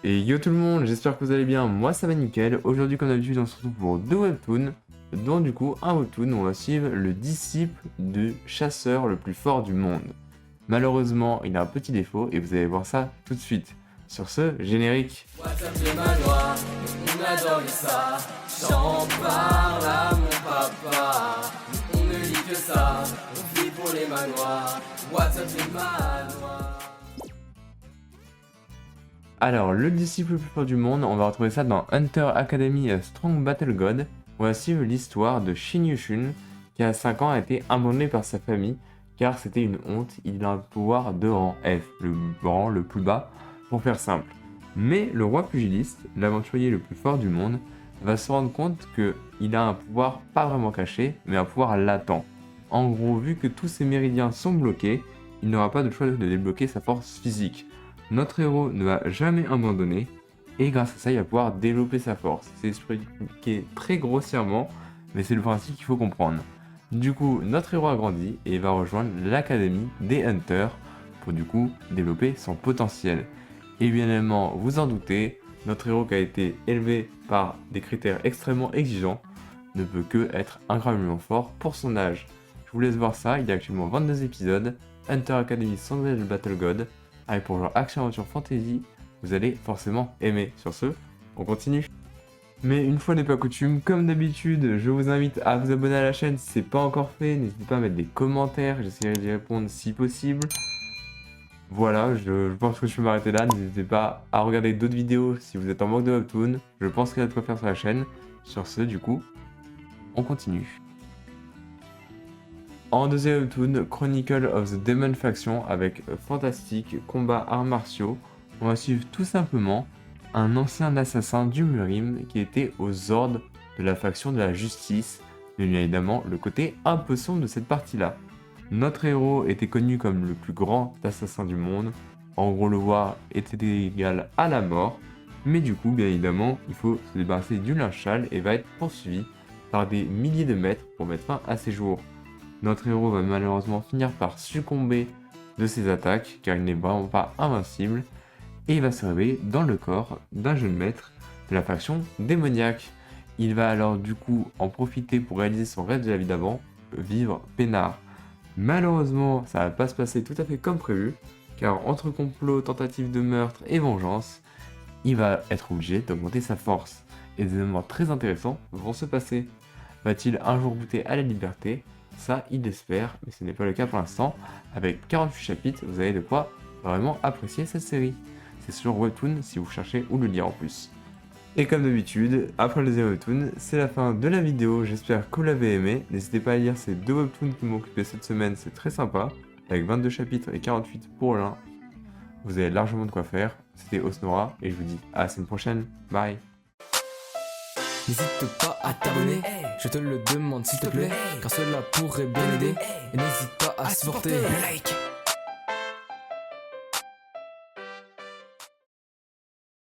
Et yo tout le monde, j'espère que vous allez bien, moi ça va nickel. Aujourd'hui comme d'habitude on se retrouve pour deux webtoons, dont du coup un webtoon où on va suivre le disciple du chasseur le plus fort du monde. Malheureusement il a un petit défaut et vous allez voir ça tout de suite. Sur ce, générique. WhatsApp les manoirs, on adore ça. J'en parle à mon papa. On ne lit que ça, on vit pour les manoirs. WhatsApp les manoirs. Alors, le disciple le plus fort du monde, on va retrouver ça dans Hunter Academy Strong Battle God. On va suivre l'histoire de Shin Yushun, qui à 5 ans a été abandonné par sa famille, car c'était une honte, il a un pouvoir de rang F, le rang le plus bas, pour faire simple. Mais le roi pugiliste, l'aventurier le plus fort du monde, va se rendre compte qu'il a un pouvoir pas vraiment caché, mais un pouvoir latent. En gros, vu que tous ses méridiens sont bloqués, il n'aura pas de choix de débloquer sa force physique. Notre héros ne va jamais abandonner, et grâce à ça, il va pouvoir développer sa force. C'est expliqué très grossièrement, mais c'est le principe qu'il faut comprendre. Du coup, notre héros a grandi et va rejoindre l'académie des Hunters pour du coup développer son potentiel. Et bien évidemment, vous en doutez, notre héros qui a été élevé par des critères extrêmement exigeants ne peut que être incroyablement fort pour son âge. Je vous laisse voir ça, il y a actuellement 22 épisodes, Hunter Academy Strong Battle God, avec pour genre action aventure fantasy, vous allez forcément aimer. Sur ce, on continue. Mais une fois n'est pas coutume, comme d'habitude, je vous invite à vous abonner à la chaîne si ce n'est pas encore fait. N'hésitez pas à mettre des commentaires, j'essaierai d'y répondre si possible. Voilà, je pense que je peux m'arrêter là. N'hésitez pas à regarder d'autres vidéos si vous êtes en manque de webtoon. Je pense qu'il y a de quoi faire sur la chaîne. Sur ce, du coup, on continue. En deuxième webtoon, Chronicle of the Demon Faction avec fantastique combat arts martiaux, on va suivre tout simplement un ancien assassin du Murim qui était aux ordres de la faction de la justice, mais bien évidemment le côté un peu sombre de cette partie-là. Notre héros était connu comme le plus grand assassin du monde, en gros le voir était égal à la mort, mais du coup bien évidemment il faut se débarrasser du linge sale et va être poursuivi par des milliers de maîtres pour mettre fin à ses jours. Notre héros va malheureusement finir par succomber de ses attaques car il n'est vraiment pas invincible et il va se réveiller dans le corps d'un jeune maître de la faction démoniaque. Il va alors du coup en profiter pour réaliser son rêve de la vie d'avant, vivre peinard. Malheureusement, ça va pas se passer tout à fait comme prévu car entre complot, tentative de meurtre et vengeance, il va être obligé d'augmenter sa force et des événements très intéressants vont se passer. Va-t-il un jour goûter à la liberté ? Ça, il l'espère, mais ce n'est pas le cas pour l'instant. Avec 48 chapitres, vous avez de quoi vraiment apprécier cette série. C'est sur Webtoon si vous cherchez où le lire en plus. Et comme d'habitude, après le deuxième Webtoon, c'est la fin de la vidéo. J'espère que vous l'avez aimé. N'hésitez pas à lire ces deux Webtoons qui m'ont occupé cette semaine, c'est très sympa. Avec 22 chapitres et 48 pour l'un. Vous avez largement de quoi faire. C'était Osnora et je vous dis à la semaine prochaine. Bye. N'hésite pas à t'abonner, je te le demande s'il te plaît, car cela pourrait bien aider. Et n'hésite pas à supporter. Like.